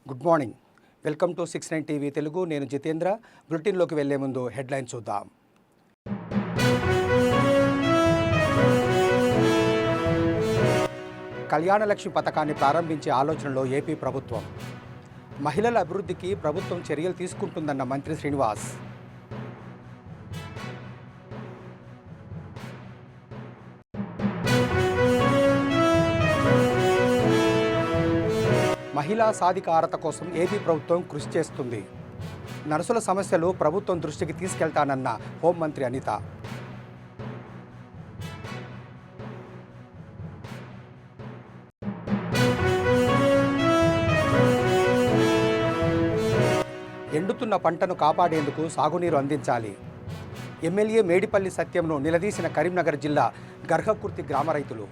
Good morning. Welcome to 69 TV Telugu. నేను జితేంద్ర. బులెటిన్లోకి వెళ్లే ముందు హెడ్లైన్ చూద్దాం. కళ్యాణలక్ష్మి పథకాన్ని ప్రారంభించే ఆలోచనలో ఏపీ ప్రభుత్వం. మహిళల అభివృద్ధికి ప్రభుత్వం చర్యలు తీసుకుంటుందన్న మంత్రి శ్రీనివాస్. మహిళా సాధికారత కోసం ఏపీ ప్రభుత్వం కృషి చేస్తుంది. నర్సుల సమస్యలు ప్రభుత్వం దృష్టికి తీసుకెళ్తానన్న హోంమంత్రి అనిత. ఎండుతున్న పంటను కాపాడేందుకు సాగునీరు అందించాలి. ఎమ్మెల్యే మేడిపల్లి సత్యంను నిలదీసిన కరీంనగర్ జిల్లా గర్హకుర్తి గ్రామ రైతులు.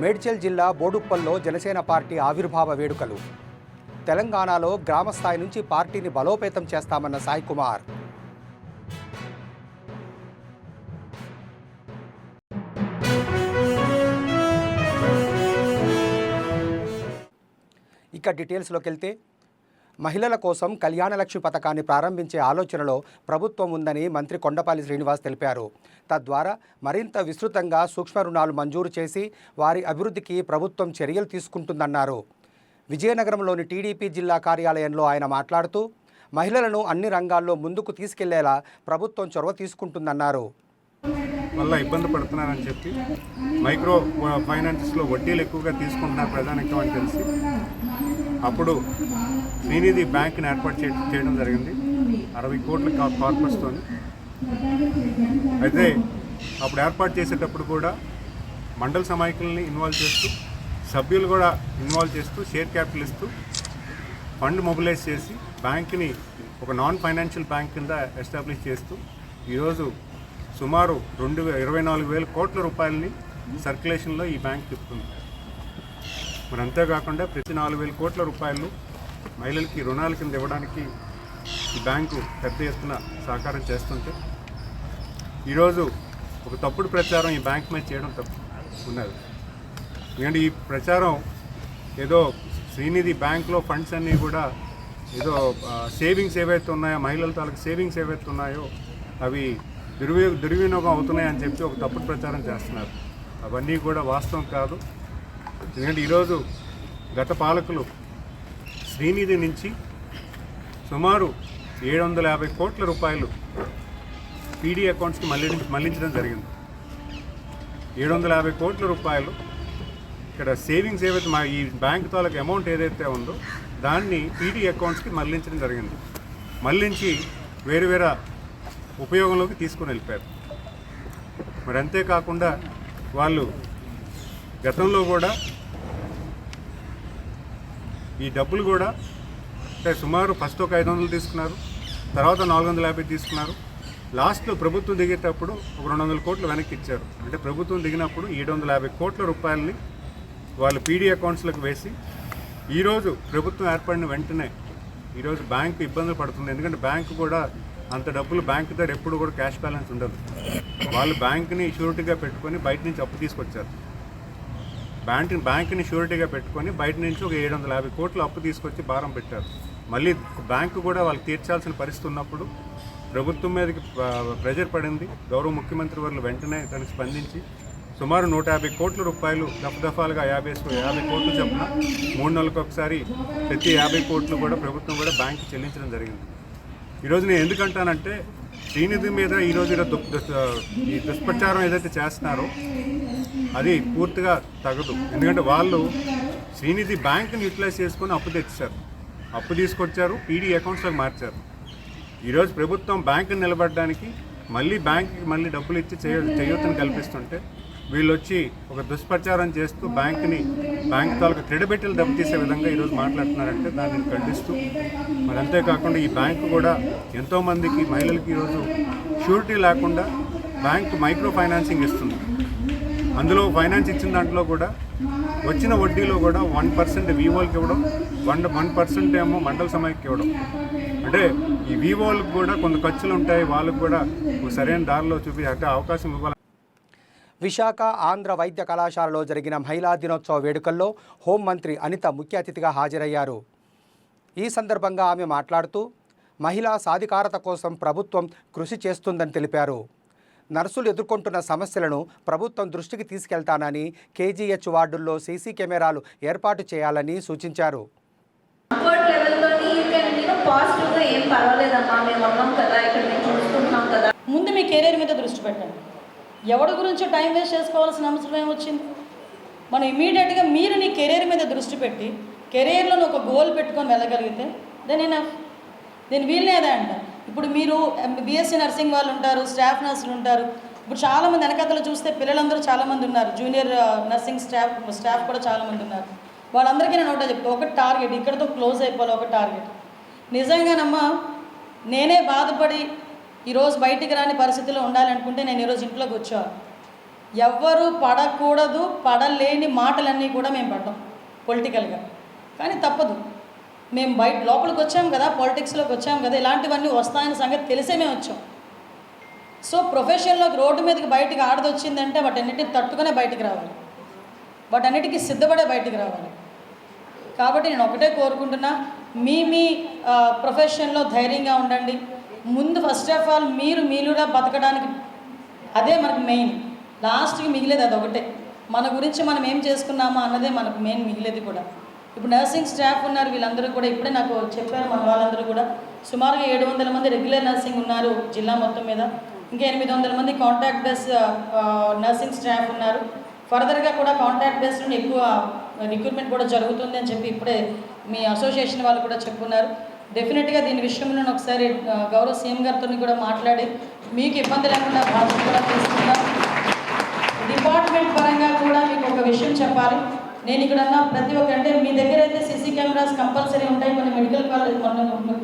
మేడ్చల్ జిల్లా బోడుప్పల్లో జనసేన పార్టీ ఆవిర్భావ వేడుకలు. తెలంగాణలో గ్రామస్థాయి నుంచి పార్టీని బలోపేతం చేస్తామన్న సాయి కుమార్. ఇక డీటెయిల్స్లోకి వెళ్తే, మహిళల కోసం కళ్యాణలక్ష్మి పథకాన్ని ప్రారంభించే ఆలోచనలో ప్రభుత్వం ఉందని మంత్రి కొండపల్లి శ్రీనివాస్ తెలిపారు. తద్వారా మరింత విస్తృతంగా సూక్ష్మ రుణాలు మంజూరు చేసి వారి అభివృద్ధికి ప్రభుత్వం చర్యలు తీసుకుంటుందన్నారు. విజయనగరంలోని టీడీపీ జిల్లా కార్యాలయంలో ఆయన మాట్లాడుతూ, మహిళలను అన్ని రంగాల్లో ముందుకు తీసుకెళ్లేలా ప్రభుత్వం చొరవ తీసుకుంటుందన్నారు. వల్ల ఇబ్బంది పడుతున్నారని చెప్పి మైక్రో ఫైనాన్స్లో వడ్డీలు ఎక్కువగా తీసుకుంటున్నారు ప్రధానికం అని తెలిసి అప్పుడు శ్రీనిధి బ్యాంక్ని ఏర్పాటు చేయడం జరిగింది 60 కోట్ల కార్పస్తో. అయితే అప్పుడు ఏర్పాటు చేసేటప్పుడు కూడా మండల సమాఖ్యలని ఇన్వాల్వ్ చేస్తూ, సభ్యులు కూడా ఇన్వాల్వ్ చేస్తూ, షేర్ క్యాపిటల్ ఇస్తూ ఫండ్ మొబిలైజ్ చేసి బ్యాంక్ని ఒక నాన్ ఫైనాన్షియల్ బ్యాంక్ కింద ఎస్టాబ్లిష్ చేస్తూ ఈరోజు సుమారు 24,000 కోట్ల రూపాయలని సర్క్యులేషన్లో ఈ బ్యాంక్ తిప్పుతుంది. మరి అంతేకాకుండా ప్రతి 4,000 కోట్ల రూపాయలు మహిళలకి రుణాల కింద ఇవ్వడానికి ఈ బ్యాంకు పెద్ద ఎత్తున సహకారం చేస్తుంటే ఈరోజు ఒక తప్పుడు ప్రచారం ఈ బ్యాంక్ మీద చేయడం తప్పు ఉన్నది. ఎందుకంటే ఈ ప్రచారం ఏదో శ్రీనిధి బ్యాంక్లో ఫండ్స్ అన్నీ కూడా ఏదో సేవింగ్స్ ఏవైతే ఉన్నాయో, మహిళల తాలూకు సేవింగ్స్ ఏవైతే ఉన్నాయో అవి దుర్వినియోగం అవుతున్నాయని చెప్పి ఒక తప్పుడు ప్రచారం చేస్తున్నారు. అవన్నీ కూడా వాస్తవం కాదు. ఎందుకంటే ఈరోజు గత పాలకులు శ్రీనిధి నుంచి సుమారు 750 కోట్ల రూపాయలు పీడీ అకౌంట్స్కి మళ్లించడం జరిగింది. 750 కోట్ల రూపాయలు ఇక్కడ సేవింగ్స్ ఏవైతే మా ఈ బ్యాంక్ తాలూకు అమౌంట్ ఏదైతే ఉందో దాన్ని పీడీ అకౌంట్స్కి మళ్లించడం జరిగింది. మళ్లించి వేరే వేరే ఉపయోగంలోకి తీసుకుని వెళ్ళిపోయారు. మరి అంతేకాకుండా వాళ్ళు గతంలో కూడా ఈ డబ్బులు కూడా అంటే సుమారు ఫస్ట్ ఒక 500 తీసుకున్నారు, తర్వాత 450 తీసుకున్నారు. లాస్ట్లో ప్రభుత్వం దిగేటప్పుడు ఒక 200 కోట్లు వెనక్కి ఇచ్చారు. అంటే ప్రభుత్వం దిగినప్పుడు 750 కోట్ల రూపాయలని వాళ్ళు పీడీ అకౌంట్స్లోకి వేసి ఈరోజు ప్రభుత్వం ఏర్పడిన వెంటనే ఈరోజు బ్యాంకు ఇబ్బందులు పడుతుంది. ఎందుకంటే బ్యాంకు కూడా అంత డబ్బులు బ్యాంకు దగ్గర ఎప్పుడు కూడా క్యాష్ బ్యాలెన్స్ ఉండదు. వాళ్ళు బ్యాంకుని షూరిటీగా పెట్టుకొని బయట నుంచి అప్పు తీసుకొచ్చారు. బ్యాంకుని షూరిటీగా పెట్టుకొని బయట నుంచి ఒక 750 కోట్లు అప్పు తీసుకొచ్చి భారం పెట్టారు. మళ్ళీ బ్యాంకు కూడా వాళ్ళు తీర్చాల్సిన పరిస్థితి ఉన్నప్పుడు ప్రభుత్వం మీదకి ప్రెజర్ పడింది. గౌరవ ముఖ్యమంత్రి వారు వెంటనే దానికి స్పందించి సుమారు 150 కోట్ల రూపాయలు దఫాలుగా 50 కోట్లు చొప్పున 3 నెలలకు ఒకసారి ప్రతి 50 కోట్లు కూడా ప్రభుత్వం కూడా బ్యాంకు చెల్లించడం జరిగింది. ఈరోజు నేను ఎందుకంటానంటే శ్రీనిధి మీద ఈరోజు ఈ దుష్ప్రచారం ఏదైతే చేస్తున్నారో అది పూర్తిగా తగదు. ఎందుకంటే వాళ్ళు శ్రీనిధి బ్యాంకుని యూటిలైజ్ చేసుకొని అప్పు తెచ్చారు, అప్పు తీసుకొచ్చారు, పీడీ అకౌంట్స్లోకి మార్చారు. ఈరోజు ప్రభుత్వం బ్యాంకుని నిలబడడానికి బ్యాంకుకి మళ్ళీ డబ్బులు ఇచ్చి చేయూతను కల్పిస్తుంటే వీళ్ళు వచ్చి ఒక దుష్ప్రచారం చేస్తూ బ్యాంక్ తాలూకు క్రెడిబిలిటీలు దెబ్బతీసే విధంగా ఈరోజు మాట్లాడుతున్నారంటే దాన్ని ఖండిస్తూ, మరి అంతేకాకుండా ఈ బ్యాంకు కూడా ఎంతోమందికి మహిళలకి ఈరోజు షూరిటీ లేకుండా బ్యాంకు మైక్రో ఫైనాన్సింగ్ ఇస్తుంది. అందులో ఫైనాన్స్ ఇచ్చిన దాంట్లో కూడా వచ్చిన వడ్డీలో కూడా 1% వీవోల్కి ఇవ్వడం, 1% ఏమో మండల సమాఖ్యకి ఇవ్వడం. అంటే ఈ వీవోలకు కూడా కొంత ఖర్చులు ఉంటాయి, వాళ్ళకు కూడా సరైన దారిలో చూపించే అవకాశం ఇవ్వాలి. విశాఖ ఆంధ్ర వైద్య కళాశాలలో జరిగిన మహిళా దినోత్సవ వేడుకల్లో హోంమంత్రి అనిత ముఖ్య అతిథిగా హాజరయ్యారు. ఈ సందర్భంగా ఆమె మాట్లాడుతూ మహిళా సాధికారత కోసం ప్రభుత్వం కృషి చేస్తుందని తెలిపారు. నర్సులు ఎదుర్కొంటున్న సమస్యలను ప్రభుత్వం దృష్టికి తీసుకెళ్తానని, కేజీహెచ్ వార్డుల్లో సీసీ కెమెరాలు ఏర్పాటు చేయాలని సూచించారు. ముందు మీ కెరీర్ మీద దృష్టి పెట్టండి. ఎవరి గురించో టైం వేస్ట్ చేసుకోవాల్సిన అవసరం ఏమొచ్చింది? మనం ఇమీడియట్గా మీరు నీ కెరీర్ మీద దృష్టి పెట్టి కెరీర్లో ఒక గోల్ పెట్టుకొని వెళ్ళగలిగితే నేను వీళ్ళేదే అంట. ఇప్పుడు మీరు బీఎస్సీ నర్సింగ్ వాళ్ళు ఉంటారు, స్టాఫ్ నర్సులు ఉంటారు. ఇప్పుడు చాలామంది వెనకతలు చూస్తే పిల్లలందరూ చాలామంది ఉన్నారు, జూనియర్ నర్సింగ్ స్టాఫ్ కూడా చాలామంది ఉన్నారు. వాళ్ళందరికీ నేను ఒకటే చెప్తాను, ఒక టార్గెట్ ఇక్కడతో క్లోజ్ అయిపోవాలి. ఒక టార్గెట్ నిజంగానమ్మా నేనే బాధపడి ఈరోజు బయటికి రాని పరిస్థితిలో ఉండాలనుకుంటే నేను ఈరోజు ఇంట్లోకి వచ్చాను. ఎవ్వరూ పడకూడదు, పడలేని మాటలన్నీ కూడా మేము పడ్డాం పొలిటికల్గా. కానీ తప్పదు, మేము లోపలికి వచ్చాం కదా, పాలిటిక్స్లోకి వచ్చాం కదా, ఇలాంటివన్నీ వస్తాయని సంగతి తెలిసే మేము వచ్చాం. సో ప్రొఫెషన్లోకి రోడ్డు మీదకి బయటికి ఆడదొచ్చిందంటే వాటన్నిటిని తట్టుకునే బయటికి రావాలి, వాటన్నిటికీ సిద్ధపడే బయటికి రావాలి. కాబట్టి నేను ఒకటే కోరుకుంటున్నా, మీ ప్రొఫెషన్లో ధైర్యంగా ఉండండి. ముందు ఫస్ట్ ఆఫ్ ఆల్ మీరుగా బతకడానికి అదే మనకు మెయిన్. లాస్ట్కి మిగిలేది అది ఒకటే. మన గురించి మనం ఏం చేసుకున్నామా అన్నదే మనకు మెయిన్ మిగిలేది కూడా. ఇప్పుడు నర్సింగ్ స్టాఫ్ ఉన్నారు, వీళ్ళందరూ కూడా ఇప్పుడే నాకు చెప్పారు మన వాళ్ళందరూ కూడా. సుమారుగా 700 మంది రెగ్యులర్ నర్సింగ్ ఉన్నారు జిల్లా మొత్తం మీద. ఇంకా 800 మంది కాంట్రాక్ట్ బేస్ నర్సింగ్ స్టాఫ్ ఉన్నారు. ఫర్దర్గా కూడా కాంట్రాక్ట్ బేస్ నుండి ఎక్కువ రిక్రూట్మెంట్ కూడా జరుగుతుంది అని చెప్పి ఇప్పుడే మీ అసోసియేషన్ వాళ్ళు కూడా చెప్పున్నారు. డెఫినెట్గా దీని విషయంలో నేను ఒకసారి గౌరవ సీఎం గారితో కూడా మాట్లాడి మీకు ఇబ్బంది లేకుండా బాధ్యత కూడా తీసుకున్నాను. డిపార్ట్మెంట్ పరంగా కూడా మీకు ఒక విషయం చెప్పాలి. నేను ఇక్కడ ఉన్న ప్రతి ఒక్క, అంటే మీ దగ్గర అయితే సీసీ కెమెరాస్ కంపల్సరీ ఉంటాయి. కొన్ని మెడికల్ కాలేజ్,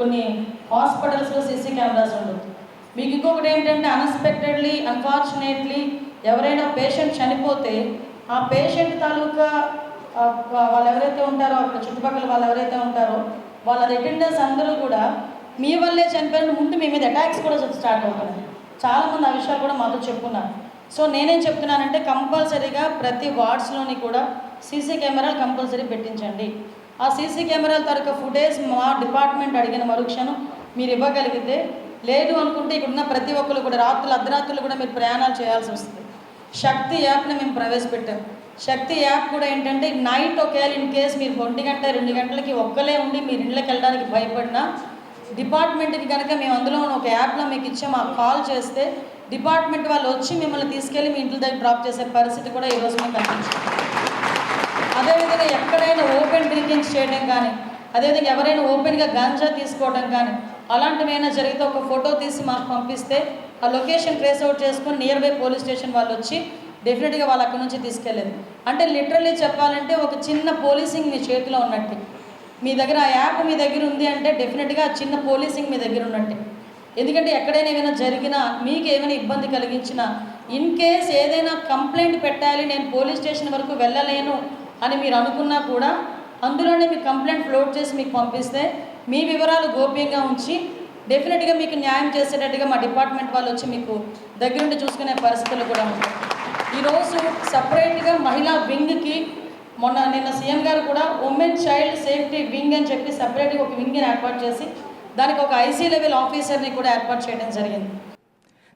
కొన్ని హాస్పిటల్స్లో సీసీ కెమెరాస్ ఉండవు. మీకు ఇంకొకటి ఏంటంటే అన్ఎక్స్పెక్టెడ్లీ, అన్ఫార్చునేట్లీ ఎవరైనా పేషెంట్ చనిపోతే ఆ పేషెంట్ తాలూకా వాళ్ళు ఎవరైతే ఉంటారో, అక్కడ చుట్టుపక్కల వాళ్ళు ఎవరైతే ఉంటారో వాళ్ళ అటెండర్స్ అందరూ కూడా మీ వల్లే చనిపోయిన ముందు మీ మీద అటాక్స్ కూడా స్టార్ట్ అవుతున్నాయి. చాలామంది ఆ విషయాలు కూడా మాతో చెప్పున్నారు. సో నేనేం చెప్తున్నానంటే కంపల్సరీగా ప్రతి వార్డ్స్లోని కూడా సీసీ కెమెరాలు కంపల్సరీ పెట్టించండి. ఆ సీసీ కెమెరాల తరగ ఫుటేజ్ మా డిపార్ట్మెంట్ అడిగిన మరుక్షణం మీరు ఇవ్వగలిగితే, లేదు అనుకుంటే ఇక్కడున్న ప్రతి ఒక్కరు కూడా అర్ధరాత్రులు కూడా మీరు ప్రయాణాలు చేయాల్సి వస్తుంది. శక్తి యాప్ని మేము ప్రవేశపెట్టాం. శక్తి యాప్ కూడా ఏంటంటే నైట్ ఒకవేళ ఇన్ కేస్ మీరు 1 గంట 2 గంటలకి ఒక్కలే ఉండి మీరు ఇళ్ళకి వెళ్ళడానికి భయపడినా డిపార్ట్మెంట్కి కనుక మేము అందులో ఒక యాప్లో మీకు ఇచ్చాం, మాకు కాల్ చేస్తే డిపార్ట్మెంట్ వాళ్ళు వచ్చి మిమ్మల్ని తీసుకెళ్ళి మీ ఇంటి దగ్గర డ్రాప్ చేసే పరిస్థితి కూడా ఈరోజు మేము కనిపించింది. అదేవిధంగా ఎక్కడైనా ఓపెన్ డ్రింకింగ్ చేయడం కానీ, అదేవిధంగా ఎవరైనా ఓపెన్గా గాంజా తీసుకోవడం కానీ అలాంటివైనా జరిగితే ఒక ఫోటో తీసి మాకు పంపిస్తే ఆ లొకేషన్ ట్రేస్ అవుట్ చేసుకొని నియర్ బై పోలీస్ స్టేషన్ వాళ్ళు వచ్చి డెఫినెట్గా వాళ్ళు అక్కడ నుంచి తీసుకెళ్ళేది. అంటే లిటరల్లీ చెప్పాలంటే ఒక చిన్న పోలీసింగ్ మీ చేతిలో ఉన్నట్టు. మీ దగ్గర ఆ యాప్ మీ దగ్గర ఉంది అంటే డెఫినెట్గా చిన్న పోలీసింగ్ మీ దగ్గర ఉన్నట్టే. ఎందుకంటే ఎక్కడైనా ఏమైనా జరిగినా, మీకు ఏమైనా ఇబ్బంది కలిగించినా, ఇన్ కేస్ ఏదైనా కంప్లైంట్ పెట్టాలి, నేను పోలీస్ స్టేషన్ వరకు వెళ్ళలేను అని మీరు అనుకున్నా కూడా అందులోనే మీ కంప్లైంట్ ఫ్లోట్ చేసి మీకు పంపిస్తే మీ వివరాలు గోప్యంగా ఉంచి డెఫినెట్గా మీకు న్యాయం చేసేటట్టుగా మా డిపార్ట్మెంట్ వాళ్ళు వచ్చి మీకు దగ్గరుండి చూసుకునే పరిస్థితులు కూడా ఉంటాయి. ఈరోజు సపరేట్గా మహిళా వింగ్కి నిన్న సీఎం గారు కూడా ఉమెన్ చైల్డ్ సేఫ్టీ వింగ్ అని చెప్పి సపరేట్గా ఒక వింగ్ని ఏర్పాటు చేసి దానికి ఒక ఐసీ లెవెల్ ఆఫీసర్ని కూడా ఏర్పాటు చేయడం జరిగింది.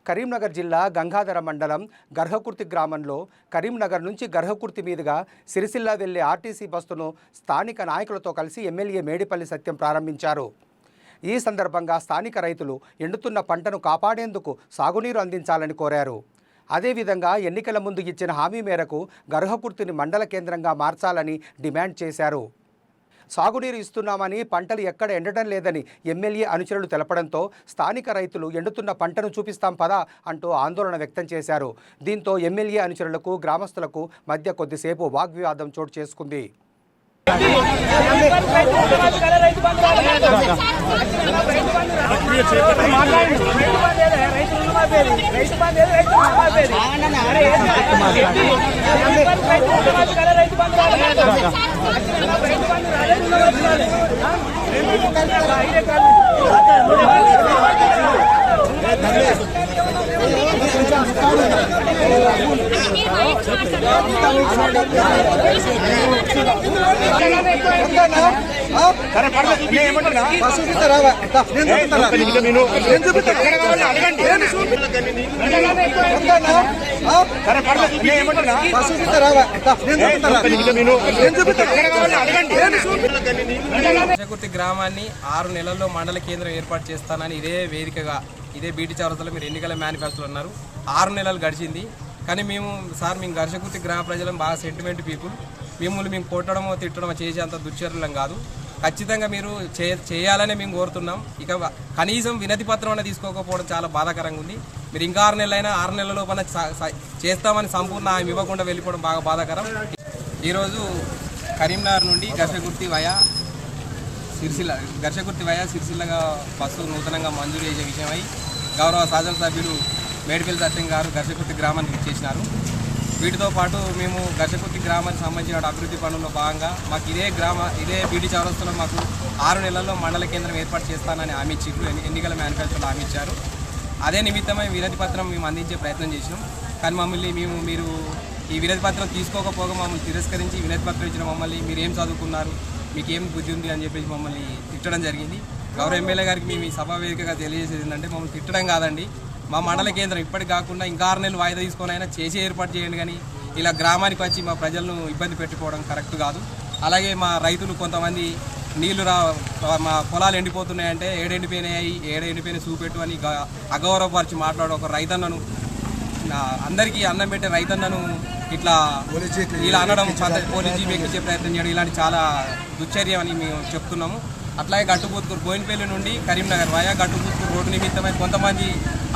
కరీంనగర్ జిల్లా గంగాధర మండలం గర్హకుర్తి గ్రామంలో కరీంనగర్ నుంచి గర్హకుర్తి మీదుగా సిరిసిల్ల వెళ్లే ఆర్టీసీ బస్సును స్థానిక నాయకులతో కలిసి ఎమ్మెల్యే మేడిపల్లి సత్యం ప్రారంభించారు. ఈ సందర్భంగా స్థానిక రైతులు ఎండుతున్న పంటను కాపాడేందుకు సాగునీరు అందించాలని కోరారు. అదేవిధంగా ఎన్నికల ముందు ఇచ్చిన హామీ మేరకు గర్హకుర్తిని మండల కేంద్రంగా మార్చాలని డిమాండ్ చేశారు. సాగునీరు ఇస్తున్నామని పంటలు ఎక్కడ ఎండటం లేదని ఎమ్మెల్యే అనుచరులు తెలపడంతో స్థానిక రైతులు ఎండుతున్న పంటను చూపిస్తాం పదా అంటూ ఆందోళన వ్యక్తం చేశారు. దీంతో ఎమ్మెల్యే అనుచరులకు గ్రామస్తులకు మధ్య కొద్దిసేపు వాగ్వివాదం చోటు చేసుకుంది. దర్శకుర్తి గ్రామాన్ని 6 నెలల్లో మండల కేంద్రం ఏర్పాటు చేస్తానని ఇదే వేదికగా ఇదే బీటీ చౌరస్తలో మీరు ఎన్నికల మేనిఫెస్టోలో ఉన్నారు. 6 నెలలు గడిచింది. కానీ మేము దర్శకుర్తి గ్రామ ప్రజలం బాగా సెంటిమెంట్ పీపుల్. మిమ్మల్ని మేము కొట్టడమో తిట్టడమో చేసేంత దుశ్చర్యలం కాదు. ఖచ్చితంగా మీరు చేయాలని మేము కోరుతున్నాం. ఇక కనీసం వినతి పత్రం అనేది తీసుకోకపోవడం చాలా బాధాకరంగా ఉంది. మీరు ఇంకా 6 నెలలైనా 6 నెలల లోపల చేస్తామని సంపూర్ణ హామీ ఇవ్వకుండా వెళ్ళిపోవడం బాగా బాధాకరం. ఈరోజు కరీంనగర్ నుండి ఘర్షకుర్తి వయా సిరిసిల్లగా బస్సు నూతనంగా మంజూరు చేసే విషయమై గౌరవ శాసనసభ్యులు మేడిపల్లి సత్యం గారు ఘర్షకుర్తి గ్రామానికి ఇచ్చేసినారు. వీటితో పాటు మేము ఘర్షకుర్తి గ్రామానికి సంబంధించిన అభివృద్ధి పనుల్లో భాగంగా మాకు ఇదే బీటీ చౌరస్తలో మాకు 6 నెలల్లో మండల కేంద్రం ఏర్పాటు చేస్తానని హామీ ఇచ్చిండ్రు. ఎన్నికల మేనిఫెస్టోలో హామీ ఇచ్చారు. అదే నిమిత్తమై వినతి పత్రం మేము అందించే ప్రయత్నం చేసినాం. కానీ మమ్మల్ని మీరు ఈ వినతి పత్రం తీసుకోకపోగా మమ్మల్ని తిరస్కరించి వినతి పత్రం ఇచ్చిన మమ్మల్ని మీరు ఏం చదువుకున్నారు, మీకు ఏం బుద్ధి ఉంది అని చెప్పేసి మమ్మల్ని తిట్టడం జరిగింది. గౌరవ ఎమ్మెల్యే గారికి మేము ఈ సభా వేదికగా తెలియజేసేది ఏంటంటే మమ్మల్ని తిట్టడం కాదండి, మా మండల కేంద్రం ఇప్పటికి కాకుండా ఇంకా 6 నెలలు వాయిదా తీసుకొని అయినా చేసి ఏర్పాటు చేయండి. కానీ ఇలా గ్రామానికి వచ్చి మా ప్రజలను ఇబ్బంది పెట్టుకోవడం కరెక్ట్ కాదు. అలాగే మా రైతులు కొంతమంది నీళ్లు మా పొలాలు ఎండిపోతున్నాయంటే ఏడెండిపోయినాయి చూపెట్టు అని అగౌరవపరిచి మాట్లాడు ఒక రైతన్నను, అందరికీ అన్నం పెట్టే రైతన్నను ఇలా అనడం, పోలీస్ జీప్ ఎక్కించే ప్రయత్నం చేయడం ఇలాంటి చాలా దుశ్చర్యం అని మేము చెప్తున్నాము. అట్లాగే గట్టుపూత్కూరు బోయినపల్లి నుండి కరీంనగర్ వయా గట్టుపూత్కూరు రోడ్డు నిమిత్తమై కొంతమంది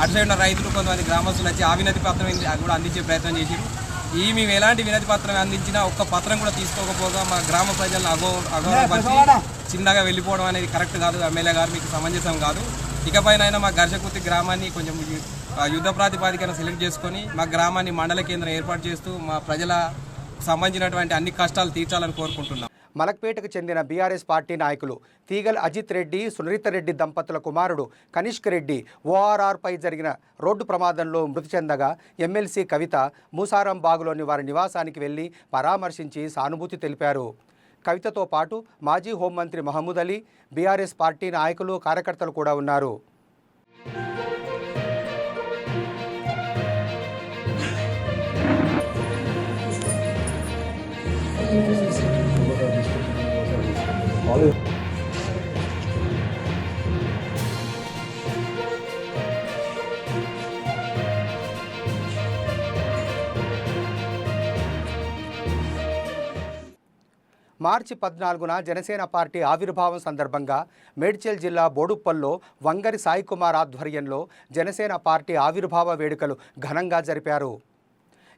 అటు సైడ్ ఉన్న రైతులు కొంతమంది గ్రామస్తులు వచ్చి ఆ వినతి పత్రం కూడా అందించే ప్రయత్నం చేశారు. మేము ఎలాంటి వినతి పత్రం అందించినా ఒక్క పత్రం కూడా తీసుకోకపోగా మా గ్రామ ప్రజలను అగౌరవపరిచి చిన్నగా వెళ్ళిపోవడం అనేది కరెక్ట్ కాదు. ఎమ్మెల్యే గారు మీకు సమంజసం కాదు. ఇకపైనైనా మా ఘర్షకుర్తి గ్రామాన్ని కొంచెం యుద్ధ ప్రాతిపాదికన సెలెక్ట్ చేసుకొని మా గ్రామాన్ని మండల కేంద్రం ఏర్పాటు చేస్తూ మా ప్రజల సంబంధించినటువంటి అన్ని కష్టాలు తీర్చాలని కోరుకుంటున్నాం. మలక్పేటకు చెందిన బీఆర్ఎస్ పార్టీ నాయకులు తీగల్ అజిత్ రెడ్డి, సునీత రెడ్డి దంపతుల కుమారుడు కనిష్క్ రెడ్డి ఓఆర్ఆర్పై జరిగిన రోడ్డు ప్రమాదంలో మృతి చెందగా ఎమ్మెల్సీ కవిత మూసారం బాగులోని వారి నివాసానికి వెళ్లి పరామర్శించి సానుభూతి తెలిపారు. కవితతో పాటు మాజీ హోంమంత్రి మహమూద్ అలీ, బీఆర్ఎస్ పార్టీ నాయకులు, కార్యకర్తలు కూడా ఉన్నారు. మార్చి 14న జనసేన పార్టీ ఆవిర్భావం సందర్భంగా మేడ్చల్ జిల్లా బోడుప్పల్లో వంగరి సాయికుమార్ ఆధ్వర్యంలో జనసేన పార్టీ ఆవిర్భావ వేడుకలు ఘనంగా జరిపారు.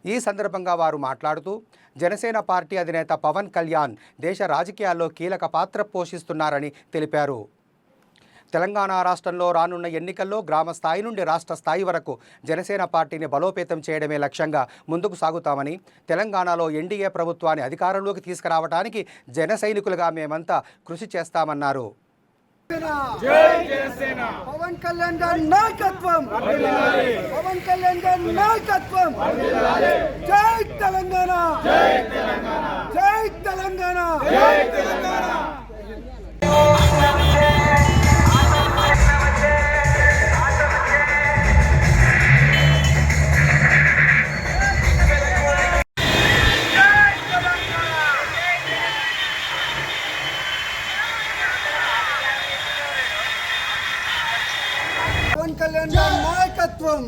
ఈ సందర్భంగా వారు మాట్లాడుతూ జనసేన పార్టీ అధినేత పవన్ కళ్యాణ్ దేశ రాజకీయాల్లో కీలక పాత్ర పోషిస్తున్నారని తెలిపారు. తెలంగాణ రాష్ట్రంలో రానున్న ఎన్నికల్లో గ్రామ స్థాయి నుండి రాష్ట్ర స్థాయి వరకు జనసేన పార్టీని బలోపేతం చేయడమే లక్ష్యంగా ముందుకు సాగుతామని, తెలంగాణలో ఎన్డీఏ ప్రభుత్వాన్ని అధికారంలోకి తీసుకురావడానికి జన సైనికులుగా మేమంతా కృషి చేస్తామన్నారు. పవన్ కళ్యాణ్ గారి నాయకత్వం, పవన్ కళ్యాణ్ గారి నాయకత్వం, జై తెలంగాణ, జై తెలంగాణ, జై తెలంగాణ, జై తెలంగాణ. పవన్ కళ్యాణ్ గారి నాయకత్వం,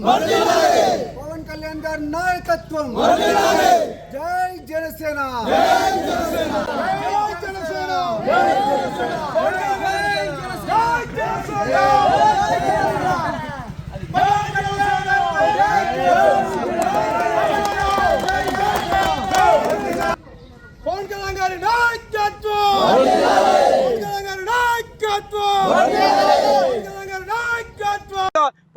పవన్ కళ్యాణ్ గారి నాయకత్వం, జై జనసేన, జై జనసేన, జై జనసేన, జై జనసేన, పవన్ కళ్యాణ్ గారి నాయకత్వం, పవన్ కళ్యాణ్ గారి నాయకత్వం,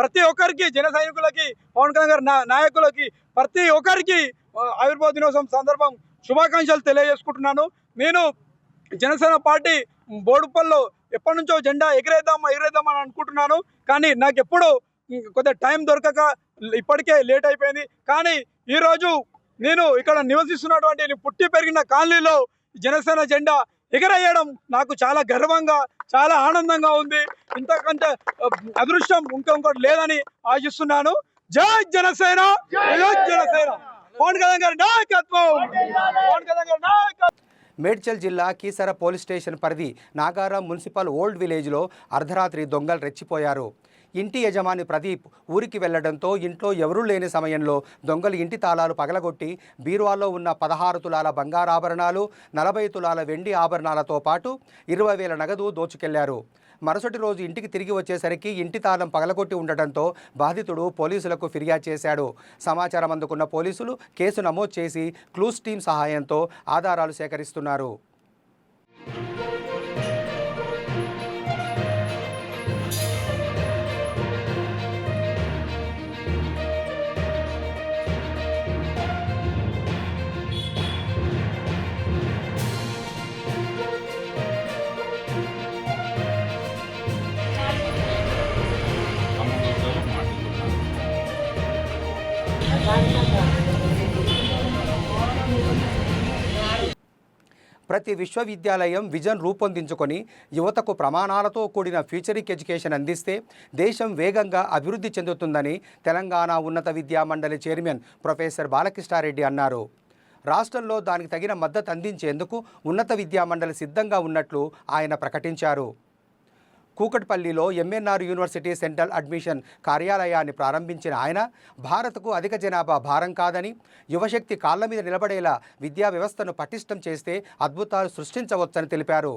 ప్రతి ఒక్కరికి జన సైనికులకి పవన్ కళ్యాణ్ గారి నాయకులకి ప్రతి ఒక్కరికి ఆవిర్భావ దినోత్సవం సందర్భం శుభాకాంక్షలు తెలియజేసుకుంటున్నాను. నేను జనసేన పార్టీ బోడుపల్లో ఎప్పటి నుంచో జెండా ఎగిరేద్దామని అనుకుంటున్నాను. కానీ నాకు ఎప్పుడు కొద్దిగా టైం దొరకక ఇప్పటికే లేట్ అయిపోయింది. కానీ ఈరోజు నేను ఇక్కడ నివసిస్తున్నటువంటి పుట్టి పెరిగిన కాలనీలో జనసేన జెండా ఎగరేయడం నాకు చాలా గర్వంగా చాలా ఆనందంగా ఉంది. ఇంతకంటే అదృష్టం ఇంకొకటి లేదని ఆశిస్తున్నాను. జై జనసేన, జై జనసేన, పవన్ కళ్యాణ్ గారి నాయకత్వం, పవన్ కళ్యాణ్ గారి నాయకత్వం. మేడ్చల్ జిల్లా కీసర పోలీస్ స్టేషన్ పరిధి నాగారం మున్సిపల్ ఓల్డ్ విలేజ్లో అర్ధరాత్రి దొంగలు రెచ్చిపోయారు. ఇంటి యజమాని ప్రదీప్ ఊరికి వెళ్లడంతో ఇంట్లో ఎవరూ లేని సమయంలో దొంగలు ఇంటి తాళాలు పగలగొట్టి బీరువాలో ఉన్న 16 తులాల బంగారు ఆభరణాలు, 40 తులాల వెండి ఆభరణాలతో పాటు 20,000 నగదు దోచుకెళ్లారు. మరుసటి రోజు ఇంటికి తిరిగి వచ్చేసరికి ఇంటి తాళం పగలగొట్టి ఉండటంతో బాధితుడు పోలీసులకు ఫిర్యాదు చేశాడు. సమాచారం అందుకున్న పోలీసులు కేసు నమోదు చేసి క్లూస్ టీం సహాయంతో ఆధారాలు సేకరిస్తున్నారు. ప్రతి విశ్వవిద్యాలయం విజన్ రూపొందించుకొని యువతకు ప్రమాణాలతో కూడిన ఫ్యూచరిక్ ఎడ్యుకేషన్ అందిస్తే దేశం వేగంగా అభివృద్ధి చెందుతుందని తెలంగాణ ఉన్నత విద్యా మండలి చైర్మన్ ప్రొఫెసర్ బాలకృష్ణారెడ్డి అన్నారు. రాష్ట్రంలో దానికి తగిన మద్దతు అందించేందుకు ఉన్నత విద్యా మండలి సిద్ధంగా ఉన్నట్లు ఆయన ప్రకటించారు. కూకట్పల్లిలో ఎంఎన్ఆర్ యూనివర్సిటీ సెంట్రల్ అడ్మిషన్ కార్యాలయాన్ని ప్రారంభించిన ఆయన భారత్కు అధిక జనాభా భారం కాదని, యువశక్తి కాళ్ల మీద నిలబడేలా విద్యా వ్యవస్థను పటిష్టం చేస్తే అద్భుతాలు సృష్టించవచ్చని తెలిపారు.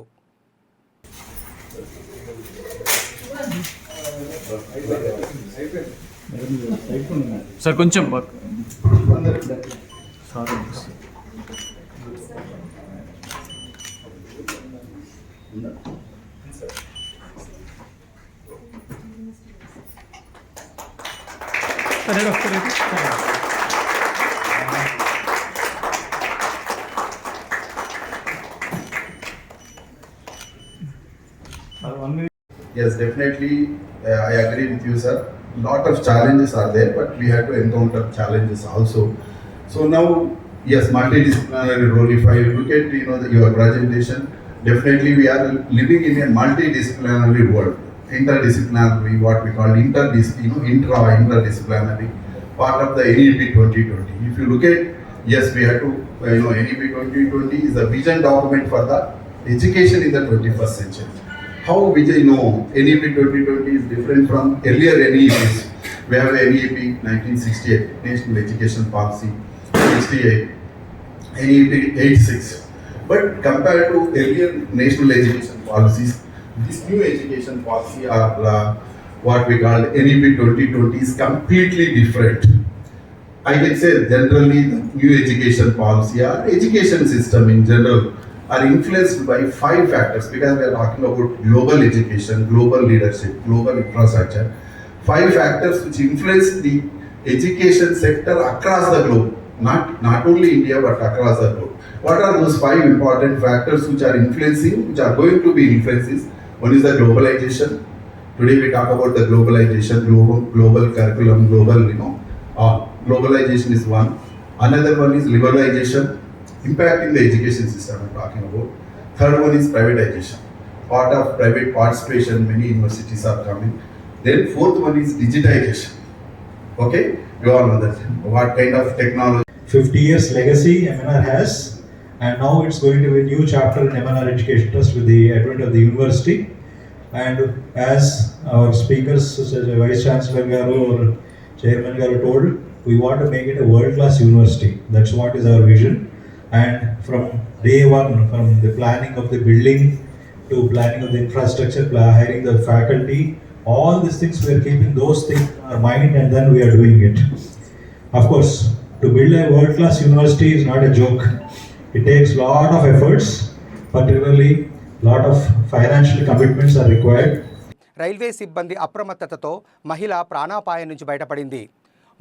సార్ కొంచెం Yes, definitely, I agree with you, sir. Lot of challenges are there, but we have to encounter challenges also. So now, yes, multidisciplinary role. If I look at your presentation, definitely we are living in a multidisciplinary world. Interdisciplinary, what we call interdisciplinary, part of the NEP 2020. If you look at, yes, we have to, NEP 2020 is a vision document for the education in the 21st century. How NEP 2020 is different from earlier NEPs. We have NEP 1968, National Education Policy, 68, NEP 86. But compared to earlier national education policies, this new education policy or what we call NEP 2020 is completely different. I can say generally the new education policy or education system in general are influenced by 5 factors, because we are talking about global education, global leadership, global infrastructure. 5 factors which influence the education sector across the globe, not only India but across the globe. What are those 5 important factors which are going to be influences? One is the globalization. Today we talk about the globalization, global curriculum, globalization is one. Another one is liberalization, impacting the education system I'm talking about. Third one is privatization. Part of private participation, many universities are coming. Then fourth one is digitization. Okay, you all know that. What kind of technology? 50 years legacy MNR has, and now it's going to be a new chapter in MNR Education Trust with the advent of the university. And as our speakers, such as Vice Chancellor Garu or Chairman Garu told, we want to make it a world-class university. That's what is our vision. And from day one, from the planning of the building to planning of the infrastructure, hiring the faculty, all these things we are keeping those things in our mind, and then we are doing it. Of course, to build a world-class university is not a joke. It takes a lot of efforts, particularly a lot of financial commitments are required. Railway సిబ్బంది అప్రమత్తతతో మహిళ ప్రాణాపాయం నుంచి బయటపడింది.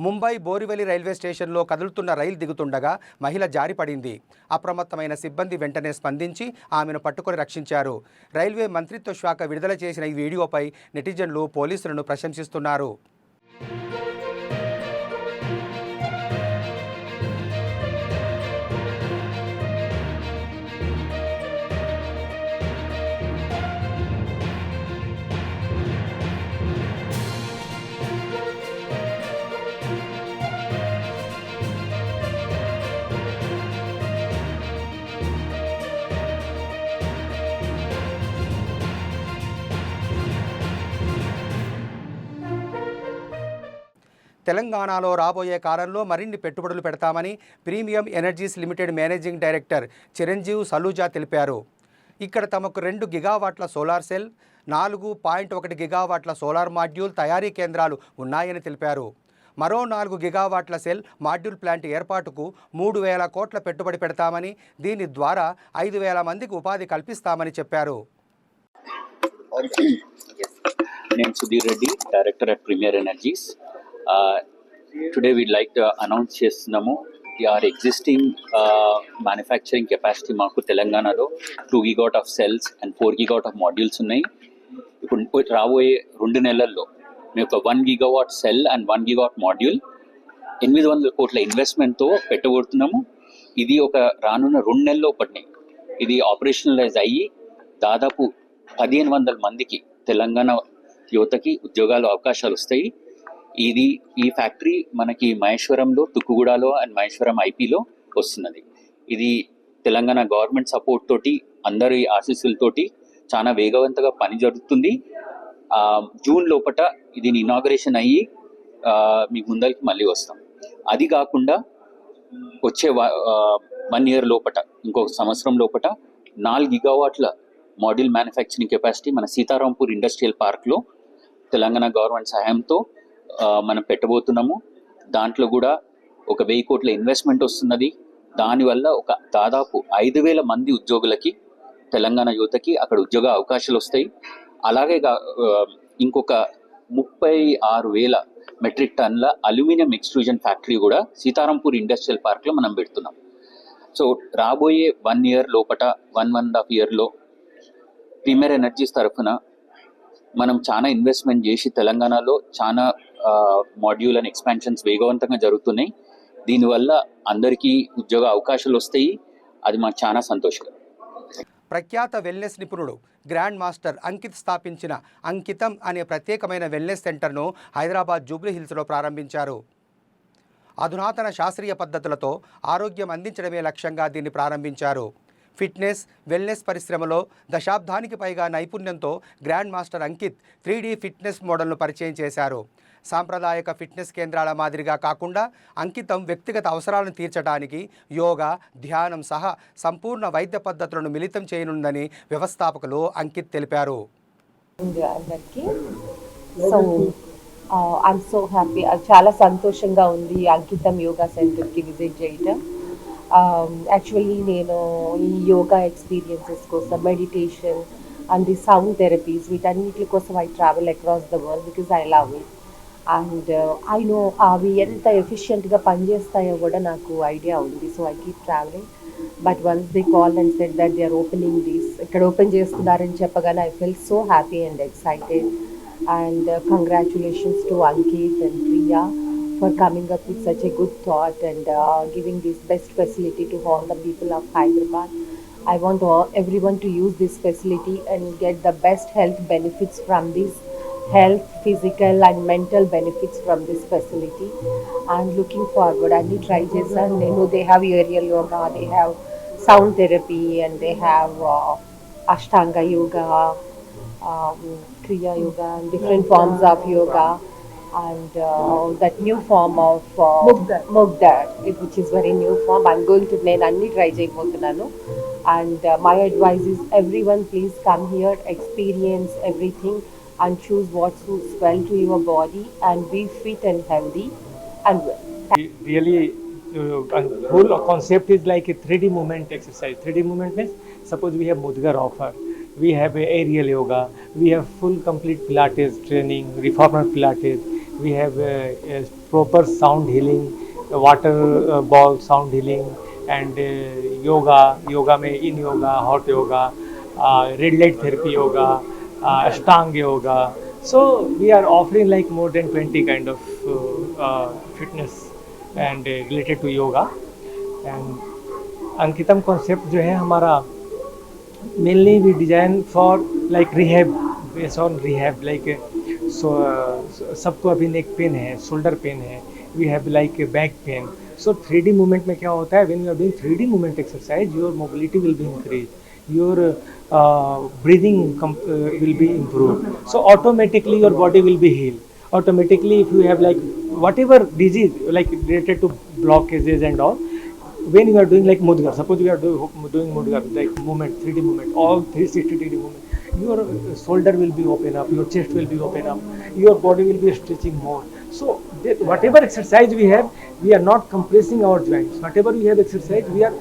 Mumbai Borivali railway స్టేషన్లో కదులుతున్న రైలు దిగుతుండగా మహిళ జారిపడింది. అప్రమత్తమైన సిబ్బంది వెంటనే స్పందించి ఆమెను పట్టుకొని రక్షించారు. రైల్వే మంత్రిత్వ శాఖ విడుదల చేసిన ఈ వీడియోపై నెటిజన్లు పోలీసులను ప్రశంసిస్తున్నారు. తెలంగాణలో రాబోయే కాలంలో మరిన్ని పెట్టుబడులు పెడతామని premium energies limited managing director Chiranjeev Saluja తెలిపారు. ఇక్కడ తమకు 2 గిగావాట్ల సోలార్ సెల్, 4.1 గిగావాట్ల సోలార్ మాడ్యూల్ తయారీ కేంద్రాలు ఉన్నాయని తెలిపారు. మరో 4 గిగావాట్ల సెల్ మాడ్యూల్ ప్లాంట్ ఏర్పాటుకు 3,000 కోట్ల పెట్టుబడి పెడతామని, దీని ద్వారా 5,000 మందికి ఉపాధి కల్పిస్తామని చెప్పారు. నేను Sudheer Reddy, director at premier energies. Today we'd like to announce చేస్తున్నాము ఆర్ ఎగ్జిస్టింగ్ మ్యానుఫ్యాక్చరింగ్ కెపాసిటీ మాకు తెలంగాణలో 2 gigawatt of cells and 4 gigawatt of modules ఉన్నాయి. ఇప్పుడు రాబోయే 2 నెలల్లో మేము ఒక 1 gigawatt cell and 1 gigawatt module 800 కోట్ల ఇన్వెస్ట్మెంట్తో పెట్టబోతున్నాము. ఇది ఒక రానున్న 2 నెలల్లో పడినాయి. ఇది ఆపరేషనలైజ్ అయ్యి దాదాపు 1,500 మందికి తెలంగాణ యువతకి ఉద్యోగాలు అవకాశాలు వస్తాయి. ఈ ఫ్యాక్టరీ మనకి మహేశ్వరంలో, తుక్కుగూడలో అండ్ మహేశ్వరం ఐపీలో వస్తున్నది. ఇది తెలంగాణ గవర్నమెంట్ సపోర్ట్ తోటి, అందరి ఆశీస్సులతోటి చాలా వేగవంతంగా పని జరుగుతుంది. జూన్ లోపట దీని ఇనాగరేషన్ అయ్యి మీకు ముందరికి మళ్ళీ వస్తాం. అది కాకుండా వచ్చే 1 ఇయర్ లోపట, ఇంకొక సంవత్సరం లోపట 4 గిగావాట్ల మాడ్యూల్ మ్యానుఫ్యాక్చరింగ్ కెపాసిటీ మన సీతారాంపూర్ ఇండస్ట్రియల్ పార్క్లో తెలంగాణ గవర్నమెంట్ సహాయంతో మనం పెట్టబోతున్నాము. దాంట్లో కూడా ఒక 1,000 కోట్ల ఇన్వెస్ట్మెంట్ వస్తున్నది. దానివల్ల ఒక దాదాపు 5,000 మంది ఉద్యోగులకి, తెలంగాణ యువతకి అక్కడ ఉద్యోగ అవకాశాలు వస్తాయి. అలాగే ఇంకొక 36,000 మెట్రిక్ టన్ల అల్యూమినియం ఎక్స్ట్రూజన్ ఫ్యాక్టరీ కూడా సీతారాంపూర్ ఇండస్ట్రియల్ పార్క్లో మనం పెడుతున్నాం. సో రాబోయే 1 ఇయర్ లోపట, 1.5 ఇయర్లో ప్రీమియర్ ఎనర్జీస్ తరఫున మనం చాలా ఇన్వెస్ట్మెంట్ చేసి తెలంగాణలో చాలా మాడ్యూల్ అండ్ ఎక్స్పాన్షన్స్ వేగవంతంగా జరుగుతున్నాయి. దీనివల్ల అందరికీ ఉద్యోగ అవకాశాలు వస్తాయి. అది మాకు చాలా సంతోషకరం. ప్రఖ్యాత వెల్నెస్ నిపుణుడు గ్రాండ్ మాస్టర్ అంకిత్ స్థాపించిన అంకితం అనే ప్రత్యేకమైన వెల్నెస్ సెంటర్ను హైదరాబాద్ జూబ్లీ హిల్స్లో ప్రారంభించారు. అధునాతన శాస్త్రీయ పద్ధతులతో ఆరోగ్యం అందించడమే లక్ష్యంగా దీన్ని ప్రారంభించారు. ఫిట్నెస్, వెల్నెస్ పరిశ్రమలో దశాబ్దానికి పైగా నైపుణ్యంతో grand master Ankit 3D fitness మోడల్ను పరిచయం చేశారు. సాంప్రదాయక ఫిట్నెస్ కేంద్రాల మాదిరిగా కాకుండా అంకితం వ్యక్తిగత అవసరాలను తీర్చడానికి యోగా, ధ్యానం సహా సంపూర్ణ వైద్య పద్ధతులను మిళితం చేయనుందని వ్యవస్థాపకులు అంకిత్ తెలిపారు. I'm so happy. చాలా సంతోషంగా ఉంది అంకితం యోగా సెంటర్కి విజిట్ చేయడం. యాక్చువల్లీ నేను ఈ యోగా ఎక్స్పీరియన్సెస్ కోసం, meditation and the sound therapies, వీటన్నిటి కోసం I travel across the world because I love it. And I know అవి ఎంత ఎఫిషియెంట్గా పనిచేస్తాయో కూడా నాకు ఐడియా ఉంది. So I keep travelling. But once they call and said that they are opening this, ఇక్కడ ఓపెన్ చేస్తున్నారని చెప్పగానే I fell so happy and excited. And congratulations to Ankit and Priya for coming up with such a good thought and giving this best facility to all the people of Hyderabad. I want everyone to use this facility and get the best health benefits from this, health, physical and mental benefits from this facility. I'm looking forward. I need try this, and they have aerial yoga, they have sound therapy, and they have Ashtanga yoga, Kriya yoga, and different forms of yoga, and that new form of Mugdar, which is very new form. I'm going to nenu anni try cheyabothunanu, and my advice is everyone please come here, experience everything and choose what suits well to your body and be fit and healthy and well. Really whole concept is like a 3D movement exercise. 3D movement means suppose we have Mudgar offer. we have aerial yoga, we have full complete Pilates training, reformer Pilates, we have proper sound healing, water ball sound healing, and yoga में in yoga, hot yoga, red light therapy yoga, Ashtanga yoga. So we are offering like more than 20 kind of fitness and related to yoga. And अंकितम concept जो है हमारा mainly we design for like rehab, based on rehab, like so सबको अभी neck pain है, shoulder pain है, we have like back pain. So 3D movement में क्या होता है, when you are doing 3D movement exercise, your mobility will be increased, your breathing will be improved. So automatically your body will be healed. Automatically, if you have like whatever disease like related to blockages and all, when you are doing like mudgar, suppose you are doing mudgar, like movement, 3D movement, all 360 degree movement, your shoulder will be open up, your chest will be open up, your body will be stretching more. So whatever exercise we have, we are not compressing our joints. Whatever we have exercise, we are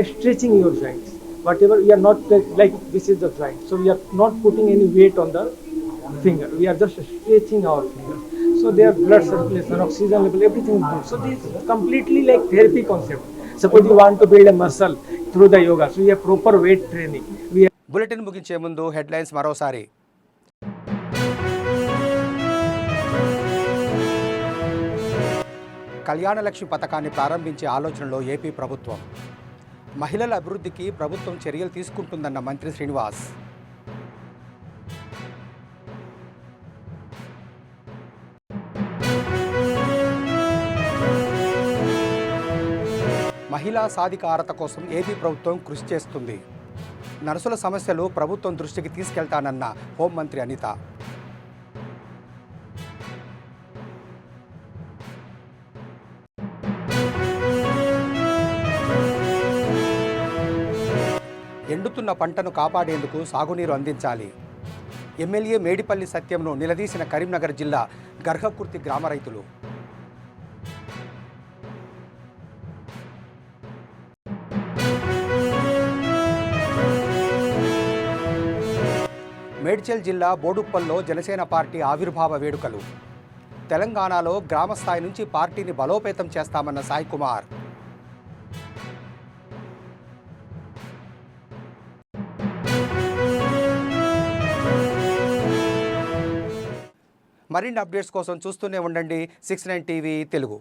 stretching your joints. Whatever we are not like this is the joint, so we are not putting any weight on the finger. We are just stretching our finger. So their blood circulation, oxygen level, everything is good. So this is completely like therapy concept. Suppose you want to build a muscle through the yoga, so we have proper weight training. We have bulletin ముగించే ముందు headlines మరోసారి. కళ్యాణలక్ష్మి పథకాన్ని ప్రారంభించే ఆలోచనలో AP ప్రభుత్వం. మహిళల అభివృద్ధికి ప్రభుత్వం చర్యలు తీసుకుంటుందన్న మంత్రి శ్రీనివాస్. మహిళా సాధికారత కోసం ఏపీ ప్రభుత్వం కృషి చేస్తుంది. నర్సుల సమస్యలు ప్రభుత్వం దృష్టికి తీసుకెళ్తానన్న హోంమంత్రి అనిత. ఎండుతున్న పంటను కాపాడేందుకు సాగునీరు అందించాలి. ఎమ్మెల్యే మేడిపల్లి సత్యంను నిలదీసిన కరీంనగర్ జిల్లా గర్హకుర్తి గ్రామ రైతులు. మేడ్చల్ జిల్లా బోడుప్పల్లో జనసేన పార్టీ ఆవిర్భావ వేడుకలు. తెలంగాణలో గ్రామ స్థాయి నుంచి పార్టీని బలోపేతం చేస్తామన్న సాయి కుమార్. మరిన్ని అప్డేట్స్ కోసం చూస్తూనే ఉండండి 69 టీవీ తెలుగు.